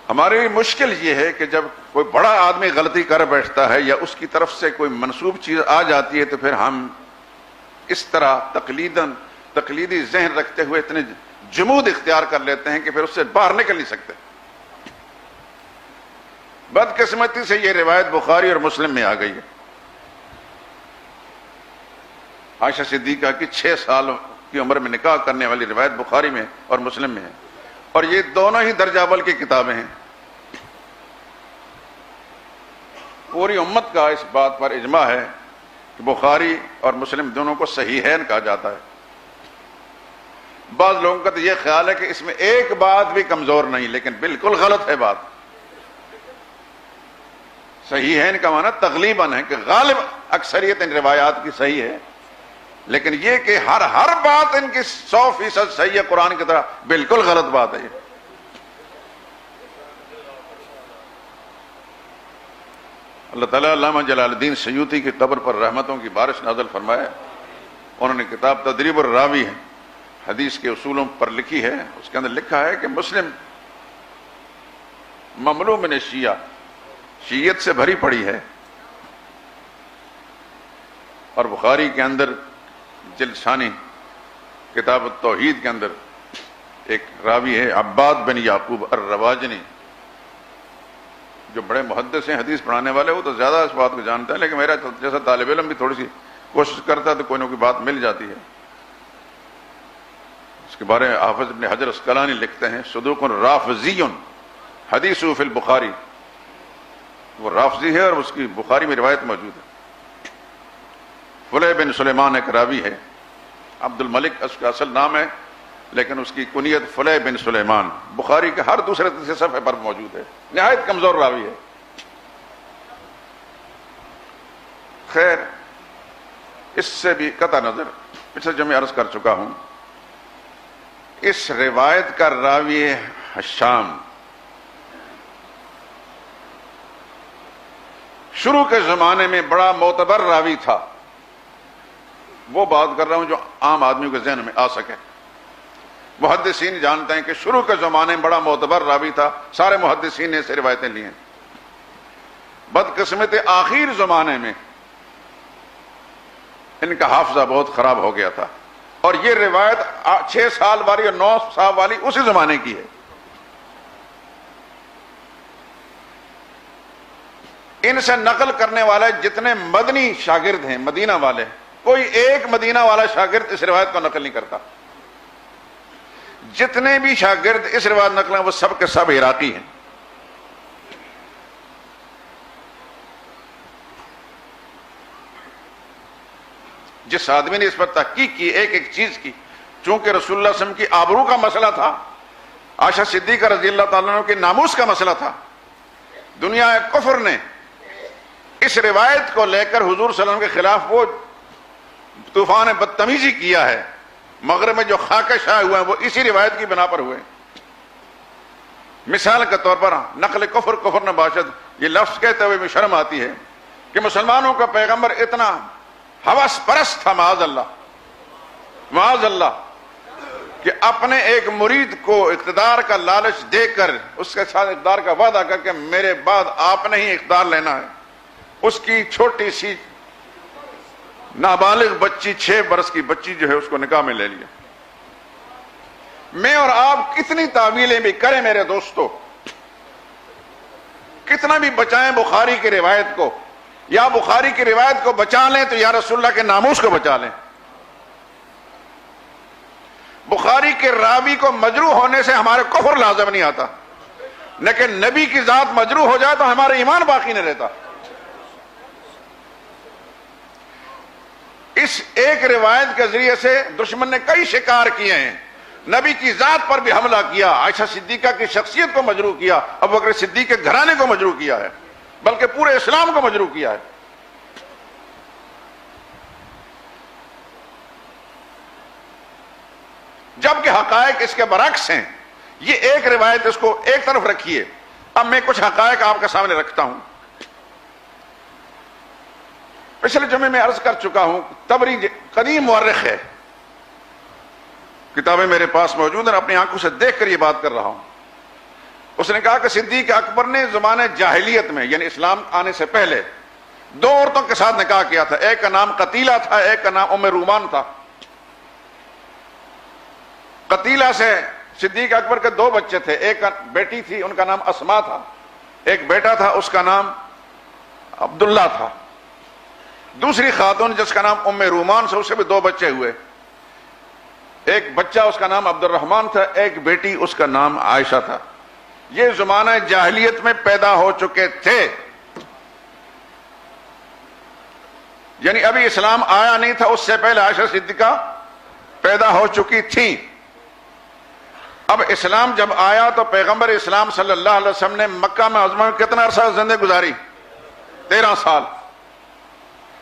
ہماری مشکل یہ ہے کہ جب کوئی بڑا آدمی غلطی کر بیٹھتا ہے یا اس کی طرف سے کوئی منسوب چیز آ جاتی ہے تو پھر ہم اس طرح تقلیدی ذہن رکھتے ہوئے اتنے جمود اختیار کر لیتے ہیں کہ پھر اس سے باہر نکل نہیں سکتے. بدقسمتی سے یہ روایت بخاری اور مسلم میں آ گئی ہے. عائشہ صدیقہ کی 6 سال کی عمر میں نکاح کرنے والی روایت بخاری میں اور مسلم میں ہے، اور یہ دونوں ہی درجہ اول کی کتابیں ہیں. پوری امت کا اس بات پر اجماع ہے کہ بخاری اور مسلم دونوں کو صحیحین کہا جاتا ہے. بعض لوگوں کا تو یہ خیال ہے کہ اس میں ایک بات بھی کمزور نہیں، لیکن بالکل غلط ہے بات. صحیحین کا معنی تغلیباً ہے کہ غالب اکثریت ان روایات کی صحیح ہے، لیکن یہ کہ ہر بات ان کی 100% صحیح ہے قرآن کی طرح، بالکل غلط بات ہے. یہ اللہ تعالیٰ علامہ جلال الدین سیوطی کی قبر پر رحمتوں کی بارش نازل فرمائے. انہوں نے کتاب تدریب الراوی ہے، حدیث کے اصولوں پر لکھی ہے. اس کے اندر لکھا ہے کہ مسلم مملو من شیعہ، شیعت سے بھری پڑی ہے، اور بخاری کے اندر جلد ثانی کتاب التوحید کے اندر ایک راوی ہے عباد بن یعقوب الرواجنی، جو بڑے محدث ہیں، حدیث پڑھانے والے. وہ تو زیادہ اس بات کو جانتے ہیں، لیکن میرا جیسا طالب علم بھی تھوڑی سی کوشش کرتا ہے تو کوئی نہ کوئی بات مل جاتی ہے. اس کے بارے میں حافظ ابن حجر اسقلانی لکھتے ہیں صدوق رافضی حدیث فی البخاری. وہ رافضی ہے اور اس کی بخاری میں روایت موجود ہے. فلیح بن سلیمان ایک راوی ہے، عبد الملک اس کا اصل نام ہے، لیکن اس کی کنیت فلیح بن سلیمان، بخاری کے ہر دوسرے تیسرے صفحے پر موجود ہے. نہایت کمزور راوی ہے. خیر، اس سے بھی قطع نظر پچھلے جمعے عرض کر چکا ہوں، اس روایت کا راوی حشام شروع کے زمانے میں بڑا معتبر راوی تھا. وہ بات کر رہا ہوں جو عام آدمیوں کے ذہن میں آ سکے. محدثین جانتے ہیں کہ شروع کے زمانے میں بڑا معتبر راوی تھا، سارے محدثین نے اسے روایتیں لی ہیں. بدقسمت آخر زمانے میں ان کا حافظہ بہت خراب ہو گیا تھا، اور یہ روایت 6 سال والی اور 9 سال والی اسی زمانے کی ہے. ان سے نقل کرنے والے جتنے مدنی شاگرد ہیں، مدینہ والے، کوئی ایک مدینہ والا شاگرد اس روایت کو نقل نہیں کرتا. جتنے بھی شاگرد اس روایت نقل ہیں وہ سب کے سب عراقی ہیں. جس آدمی نے اس پر تحقیق کی ایک ایک چیز کی، چونکہ رسول اللہ صلی اللہ علیہ وسلم کی آبرو کا مسئلہ تھا، عائشہ صدیقہ رضی اللہ تعالیٰ عنہ کے ناموس کا مسئلہ تھا، دنیا کفر نے اس روایت کو لے کر حضور صلی اللہ علیہ وسلم کے خلاف وہ طوفان بدتمیزی کیا ہے. مغرب میں جو خاکہ شائع ہوئے ہیں وہ اسی روایت کی بنا پر ہوئے. مثال کے طور پر نقل کفر نباشد، یہ لفظ کہتے ہوئے میں شرم آتی ہے کہ مسلمانوں کا پیغمبر اتنا ہوس پرست تھا، معاذ اللہ، کہ اپنے ایک مرید کو اقتدار کا لالچ دے کر اس کے ساتھ اقتدار کا وعدہ کر کے میرے بعد آپ نے ہی اقتدار لینا ہے. اس کی چھوٹی سی نابالغ بچی، 6 برس کی بچی جو ہے، اس کو نکاح میں لے لیا. میں اور آپ کتنی تعویلیں بھی کریں میرے دوستو، کتنا بھی بچائیں بخاری کی روایت کو، یا بخاری کی روایت کو بچا لیں تو یا رسول اللہ کے ناموس کو بچا لیں. بخاری کے راوی کو مجروح ہونے سے ہمارے کفر لازم نہیں آتا، لیکن نبی کی ذات مجروح ہو جائے تو ہمارا ایمان باقی نہیں رہتا. اس ایک روایت کے ذریعے سے دشمن نے کئی شکار کیے ہیں. نبی کی ذات پر بھی حملہ کیا، عائشہ صدیقہ کی شخصیت کو مجروح کیا، ابوبکر صدیق کے گھرانے کو مجروح کیا ہے، بلکہ پورے اسلام کو مجروح کیا ہے. جبکہ حقائق اس کے برعکس ہیں. یہ ایک روایت اس کو ایک طرف رکھیے. اب میں کچھ حقائق آپ کے سامنے رکھتا ہوں. پچھلے جمعے میں عرض کر چکا ہوں، طبری قدیم مورخ ہے، کتابیں میرے پاس موجود ہیں، اپنی آنکھوں سے دیکھ کر یہ بات کر رہا ہوں. اس نے کہا کہ صدیق اکبر نے زمانہ جاہلیت میں یعنی اسلام آنے سے پہلے 2 عورتوں کے ساتھ نکاح کیا تھا، ایک کا نام قتیلہ تھا، ایک کا نام ام رومان تھا۔ قتیلہ سے صدیق اکبر کے 2 بچے تھے، ایک بیٹی تھی ان کا نام اسما تھا، ایک بیٹا تھا اس کا نام عبداللہ تھا۔ دوسری خاتون جس کا نام ام رومان سے، اسے بھی 2 بچے ہوئے، ایک بچہ اس کا نام عبد الرحمن تھا، ایک بیٹی اس کا نام عائشہ تھا۔ یہ زمانہ جاہلیت میں پیدا ہو چکے تھے، یعنی ابھی اسلام آیا نہیں تھا، اس سے پہلے عائشہ صدیقہ پیدا ہو چکی تھی۔ اب اسلام جب آیا تو پیغمبر اسلام صلی اللہ علیہ وسلم نے مکہ میں معظمہ میں کتنا عرصہ زندگی گزاری؟ 13 سال۔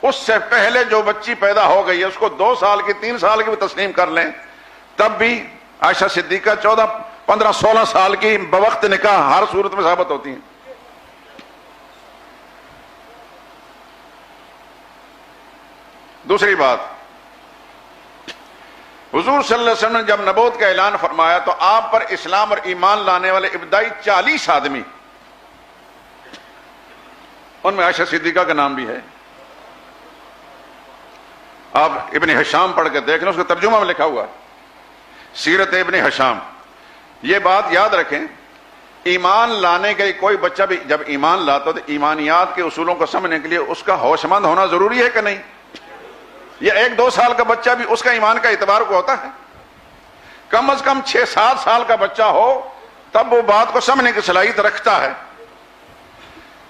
اس سے پہلے جو بچی پیدا ہو گئی ہے اس کو 2 سال کی 3 سال کی بھی تسلیم کر لیں، تب بھی عائشہ صدیقہ 14 15 16 سال کی بوقت نکاح ہر صورت میں ثابت ہوتی ہیں۔ دوسری بات، حضور صلی اللہ علیہ وسلم نے جب نبوت کا اعلان فرمایا تو آپ پر اسلام اور ایمان لانے والے ابتدائی 40 آدمی، ان میں عائشہ صدیقہ کا نام بھی ہے۔ آپ ابن ہشام پڑھ کے دیکھ لیں، اس کا ترجمہ میں لکھا ہوا ہے، سیرت ابن ہشام۔ یہ بات یاد رکھیں، ایمان لانے کے کوئی بچہ بھی جب ایمان لاتا تو ایمانیات کے اصولوں کو سمجھنے کے لیے اس کا ہوش مند ہونا ضروری ہے کہ نہیں؟ یہ 1-2 سال کا بچہ بھی اس کا ایمان کا اعتبار کو ہوتا ہے، کم از کم 6-7 سال کا بچہ ہو تب وہ بات کو سمجھنے کی صلاحیت رکھتا ہے۔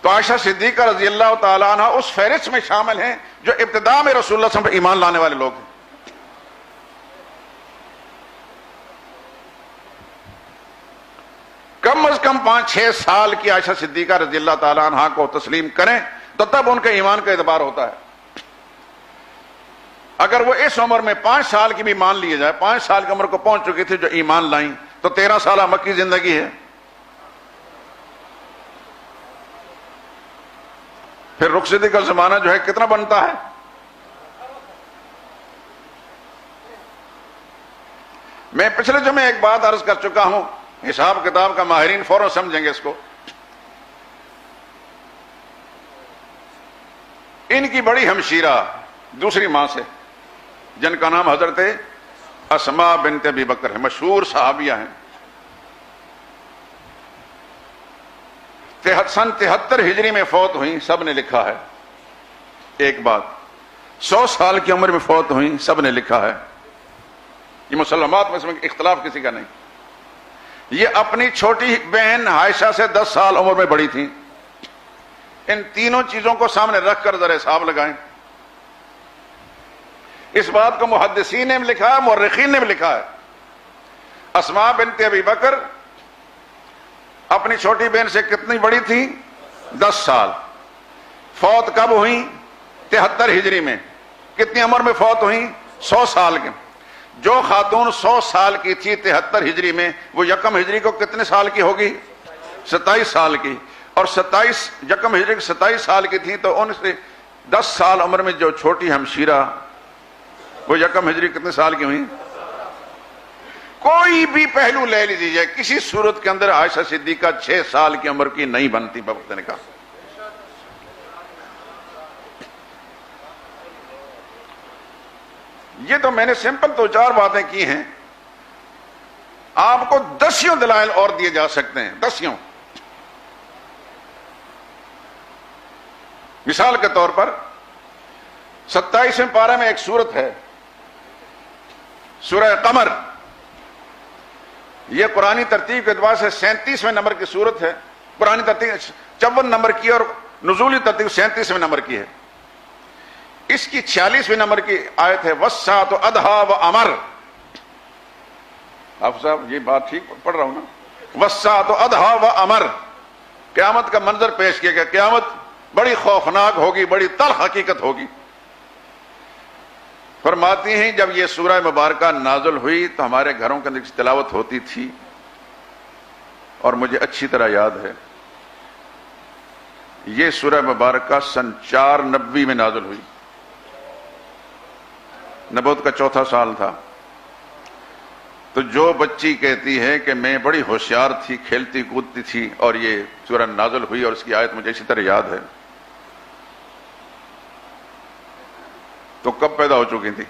تو عائشہ صدیقہ رضی اللہ تعالیٰ عنہ اس فہرست میں شامل ہیں جو ابتدا میں رسول اللہ صلی اللہ علیہ وسلم پر ایمان لانے والے لوگ ہیں۔ کم از کم 5-6 سال کی عائشہ صدیقہ رضی اللہ تعالیٰ عنہ کو تسلیم کریں تو تب ان کے ایمان کا اعتبار ہوتا ہے۔ اگر وہ اس عمر میں 5 سال کی بھی مان لیے جائے، 5 سال کی عمر کو پہنچ چکی تھی جو ایمان لائیں، تو 13 سالہ مکی زندگی ہے۔ پھر رخصتی کا زمانہ جو ہے کتنا بنتا ہے؟ میں پچھلے جمعے ایک بات عرض کر چکا ہوں، حساب کتاب کا ماہرین فوراً سمجھیں گے اس کو۔ ان کی بڑی ہمشیرہ دوسری ماں سے، جن کا نام حضرت اسماء بنت ابی بکر ہے، مشہور صحابیہ ہیں، سن 73 ہجری میں فوت ہوئی، سب نے لکھا ہے۔ ایک بات، 100 سال کی عمر میں فوت ہوئی، سب نے لکھا ہے۔ یہ مسلمات میں اس میں اختلاف کسی کا نہیں۔ یہ اپنی چھوٹی بہن عائشہ سے 10 سال عمر میں بڑی تھیں۔ ان تینوں چیزوں کو سامنے رکھ کر ذرا حساب لگائیں۔ اس بات کو محدثین نے بھی لکھا ہے، مورخین نے بھی لکھا ہے۔ اسماء بنت ابی بکر اپنی چھوٹی بہن سے کتنی بڑی تھی؟ 10 سال۔ فوت کب ہوئی؟ 73 ہجری میں۔ کتنی عمر میں فوت ہوئی؟ 100 سال کے۔ جو خاتون 100 سال کی تھی 73 ہجری میں، وہ یکم ہجری کو کتنے سال کی ہوگی؟ 27 سال کی۔ اور 27 یکم ہجری کی 27 سال کی تھی تو ان سے 10 سال عمر میں جو چھوٹی ہمشیرہ، وہ یکم ہجری کتنے سال کی ہوئی؟ کوئی بھی پہلو لے لیجیے، کسی صورت کے اندر عائشہ صدیقہ 6 سال کی عمر کی نہیں بنتی بوقت نکاح۔ یہ تو میں نے سمپل 2-4 باتیں کی ہیں، آپ کو 10 دلائل اور دیے جا سکتے ہیں، 10۔ مثال کے طور پر 27ویں پارے میں ایک سورت ہے، سورہ قمر۔ یہ قرآنی ترتیب کے اعتبار سے 37ویں نمبر کی سورت ہے۔ قرآنی ترتیب 54 نمبر کی اور نزولی ترتیب 37ویں نمبر کی ہے۔ اس کی 46ویں نمبر کی آیت ہے، وَالسَّاعَةُ أَدْهَىٰ وَأَمَرَ۔ آپ صاحب یہ بات ٹھیک پڑھ رہا ہوں نا؟ وَالسَّاعَةُ أَدْهَىٰ وَأَمَرَ۔ قیامت کا منظر پیش کیا گیا، قیامت بڑی خوفناک ہوگی، بڑی تلخ حقیقت ہوگی۔ فرماتی ہیں جب یہ سورہ مبارکہ نازل ہوئی تو ہمارے گھروں کے اندر تلاوت ہوتی تھی، اور مجھے اچھی طرح یاد ہے یہ سورہ مبارکہ سن 490 میں نازل ہوئی۔ نبوت کا 4تھا سال تھا۔ تو جو بچی کہتی ہے کہ میں بڑی ہوشیار تھی، کھیلتی کودتی تھی، اور یہ سورہ نازل ہوئی اور اس کی آیت مجھے اسی طرح یاد ہے، تو کب پیدا ہو چکی تھی؟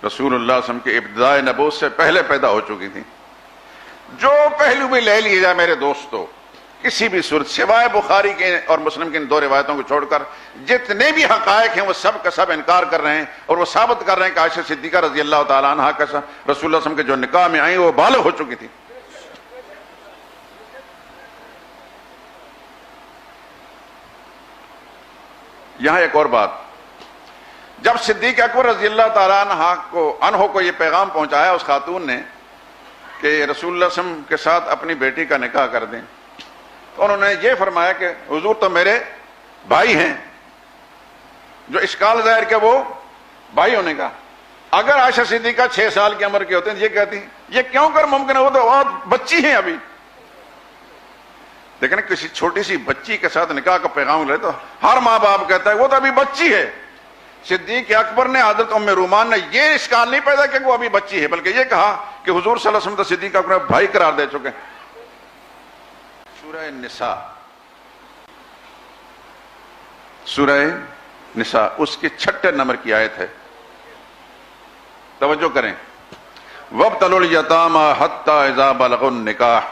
رسول اللہ صلی اللہ علیہ وسلم کے ابتداء نبوت سے پہلے پیدا ہو چکی تھی۔ جو پہلو بھی لے لیے جائے میرے دوستو، کسی بھی صورت، سوائے بخاری کے اور مسلم کی ان دو روایتوں کو چھوڑ کر جتنے بھی حقائق ہیں وہ سب کا سب انکار کر رہے ہیں، اور وہ ثابت کر رہے ہیں کہ عائشہ صدیقہ رضی اللہ تعالیٰ عنہ کا رسول اللہ صلی اللہ علیہ وسلم کے جو نکاح میں آئیں وہ بالغ ہو چکی تھی۔ یہاں ایک اور بات، جب صدیق اکبر رضی اللہ تعالیٰ عنہ کو یہ پیغام پہنچایا اس خاتون نے کہ رسول اللہ صلی اللہ علیہ وسلم کے ساتھ اپنی بیٹی کا نکاح کر دیں، تو انہوں نے یہ فرمایا کہ حضور تو میرے بھائی ہیں، جو اشکال ظاہر کہ وہ بھائی ہونے کا، اگر عائشہ صدیقہ 6 سال کی عمر کے ہوتے ہیں یہ کہتی یہ کیوں کر ممکن ہے، وہ تو بہت بچی ہیں ابھی۔ لیکن کسی چھوٹی سی بچی کے ساتھ نکاح کا پیغام لے تو ہر ماں باپ کہتا ہے وہ تو ابھی بچی ہے۔ صدیق اکبر نے، حضرت ام رومان نے یہ اشکال نہیں پیدا کہ وہ ابھی بچی ہے، بلکہ یہ کہا کہ حضور صلی اللہ علیہ وسلم تو صدیق اکبر بھائی قرار دے چکے۔ سورہ نساء، سورہ نساء اس کے 6 نمبر کی آیت ہے، توجہ کریں۔ وَابْتَلُوا الْيَتَامَى حَتَّى إِذَا بَلَغُوا النِّكَاحَ،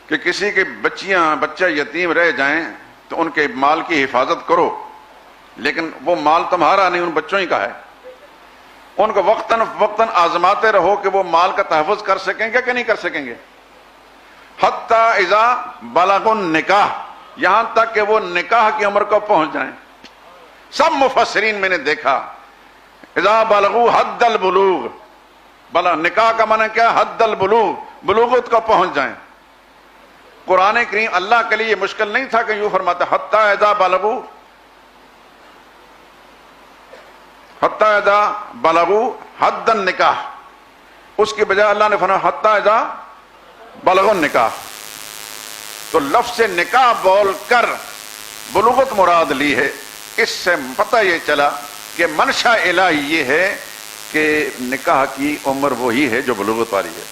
کہ کسی کے بچہ یتیم رہ جائیں تو ان کے مال کی حفاظت کرو، لیکن وہ مال تمہارا نہیں، ان بچوں ہی کا ہے، ان کو وقتاً آزماتے رہو کہ وہ مال کا تحفظ کر سکیں گے کہ نہیں کر سکیں گے۔ حتیٰ اذا بلغوا النکاح، یہاں تک کہ وہ نکاح کی عمر کو پہنچ جائیں۔ سب مفسرین میں نے دیکھا اذا بلغوا حد البلوغ، نکاح کا معنی کیا؟ حد البلوغ، بلوغت کو پہنچ جائیں۔ قرآن کریم اللہ کے لیے یہ مشکل نہیں تھا کہ یوں فرماتا حتی اذا بلغوا، حتی اذا بلغوا حد النکاح، اس کی بجائے اللہ نے فرمایا حتی اذا بلغوا النکاح، تو لفظ نکاح بول کر بلوغت مراد لی ہے۔ اس سے پتہ یہ چلا کہ منشا الہی یہ ہے کہ نکاح کی عمر وہی ہے جو بلوغت والی ہے۔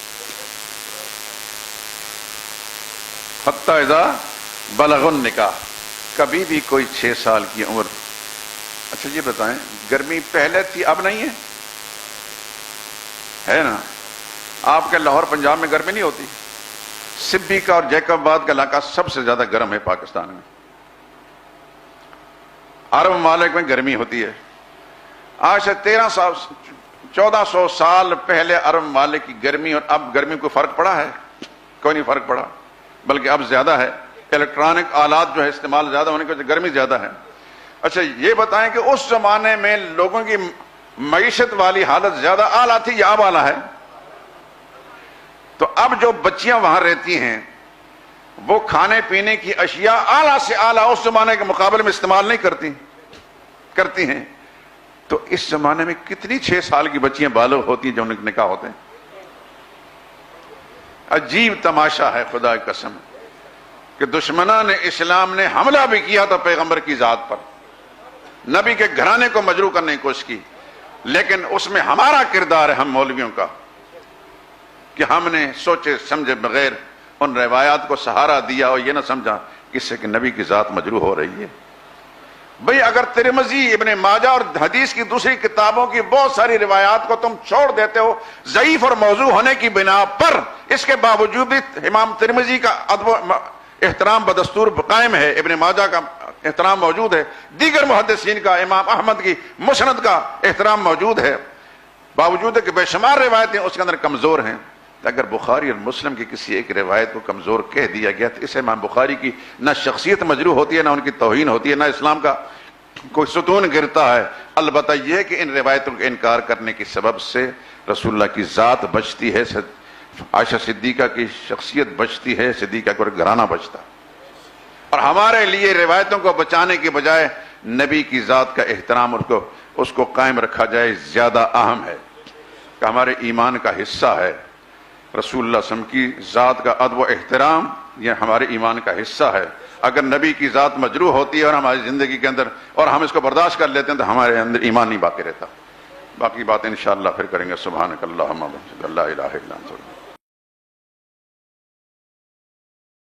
حتی اذا بلغوا النکاح، کبھی بھی کوئی 6 سال کی عمر۔ اچھا یہ بتائیں، گرمی پہلے تھی اب نہیں ہے نا؟ آپ کے لاہور پنجاب میں گرمی نہیں ہوتی؟ سبی کا اور جیکب آباد کا علاقہ سب سے زیادہ گرم ہے پاکستان میں۔ عرب ممالک میں گرمی ہوتی ہے۔ آج سے 1400 سال پہلے عرب ممالک کی گرمی اور اب گرمی کو فرق پڑا ہے؟ کوئی نہیں فرق پڑا، بلکہ اب زیادہ ہے، الیکٹرانک آلات جو ہے استعمال زیادہ ہونے کی وجہ سے گرمی زیادہ ہے۔ اچھا یہ بتائیں کہ اس زمانے میں لوگوں کی معیشت والی حالت زیادہ اعلیٰ تھی یا اب اعلیٰ ہے؟ تو اب جو بچیاں وہاں رہتی ہیں وہ کھانے پینے کی اشیاء اعلیٰ سے اعلیٰ اس زمانے کے مقابلے میں استعمال نہیں کرتی ہیں، تو اس زمانے میں کتنی 6 سال کی بچیاں بالغ ہوتی ہیں جو ان کے نکاح ہوتے ہیں؟ عجیب تماشا ہے خدا کی قسم کہ دشمنان اسلام نے حملہ بھی کیا تھا پیغمبر کی ذات پر، نبی کے گھرانے کو مجروح کرنے کی کوشش کی، لیکن اس میں ہمارا کردار ہے ہم مولویوں کا کہ ہم نے سوچے سمجھے بغیر ان روایات کو سہارا دیا اور یہ نہ سمجھا کس سے کہ نبی کی ذات مجروح ہو رہی ہے۔ بھئی اگر ترمذی، ابن ماجہ اور حدیث کی دوسری کتابوں کی بہت ساری روایات کو تم چھوڑ دیتے ہو ضعیف اور موضوع ہونے کی بنا پر، اس کے باوجود بھی امام ترمذی کا ادب و احترام بدستور قائم ہے، ابن ماجہ کا احترام موجود ہے، دیگر محدثین کا، امام احمد کی مسند کا احترام موجود ہے، باوجود ہے کہ بے شمار روایتیں اس کے اندر کمزور ہیں۔ اگر بخاری اور مسلم کی کسی ایک روایت کو کمزور کہہ دیا گیا تو اس امام بخاری کی نہ شخصیت مجروح ہوتی ہے، نہ ان کی توہین ہوتی ہے، نہ اسلام کا کوئی ستون گرتا ہے۔ البتہ یہ ہے کہ ان روایتوں کا انکار کرنے کی سبب سے رسول اللہ کی ذات بچتی ہے، عائشہ صدیقہ کی شخصیت بچتی ہے، صدیقہ کا گھرانہ بچتا ہے۔ اور ہمارے لیے روایتوں کو بچانے کے بجائے نبی کی ذات کا احترام اس کو قائم رکھا جائے زیادہ اہم ہے، کہ ہمارے ایمان کا حصہ ہے۔ رسول اللہ صلی اللہ علیہ وسلم کی ذات کا ادب و احترام یہ ہمارے ایمان کا حصہ ہے، اگر نبی کی ذات مجروح ہوتی ہے اور ہماری زندگی کے اندر اور ہم اس کو برداشت کر لیتے ہیں تو ہمارے اندر ایمان نہیں باقی رہتا. باقی باتیں انشاءاللہ پھر کریں گے. سبحانک اللہم و بحمدک لا الہ الا انت.